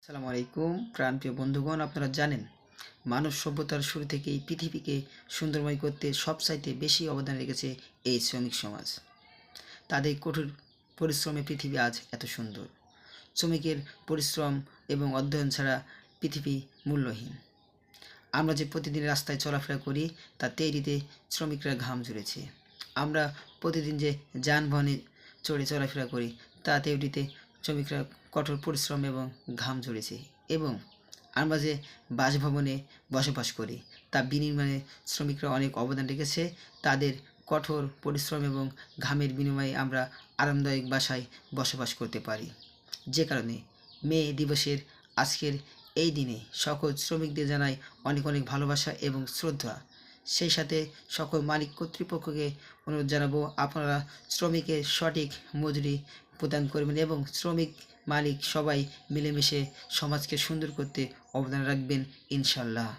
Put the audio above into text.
আসসালামু আলাইকুম প্রাণপ্রিয় বন্ধুগণ, আপনারা জানেন মানব সভ্যতার শুরু থেকেই পৃথিবীকে সুন্দরময় করতে সবচাইতে বেশি অবদান রেখেছে এই শ্রমিক সমাজ। তাদের কঠোর পরিশ্রমে পৃথিবী আজ এত সুন্দর। শ্রমিকের পরিশ্রম এবং অধ্যয়ন ছাড়া পৃথিবী মূল্যহীন। আমরা যে প্রতিদিন রাস্তায় চলাফেরা করি তা তৈরিতে শ্রমিকরা ঘাম ঝরেছে। আমরা প্রতিদিন যে যানবাহনে চড়ে চলাফেরা করি তা তৈরিতে শ্রমিকরা কঠোর পরিশ্রম এবং ঘাম ঝরেছে। এবং আমরা যে বাসভবনে বসবাস করি তা বিনির্মাণে শ্রমিকরা অনেক অবদান রেখেছে। তাদের কঠোর পরিশ্রম এবং ঘামের বিনিময়ে আমরা আরামদায়ক বাসায় বসবাস করতে পারি। যে কারণে মে দিবসের আজকের এই দিনে সকল শ্রমিকদের জানাই অনেক অনেক ভালোবাসা এবং শ্রদ্ধা। সেই সাথে সকল মালিক কর্তৃপক্ষকে অনুরোধ জানাবো, আপনারা শ্রমিকের সঠিক মজুরি প্রদান করবেন এবং শ্রমিক মালিক সবাই মিলেমিশে সমাজকে সুন্দর করতে অবদান রাখবেন ইনশাল্লাহ।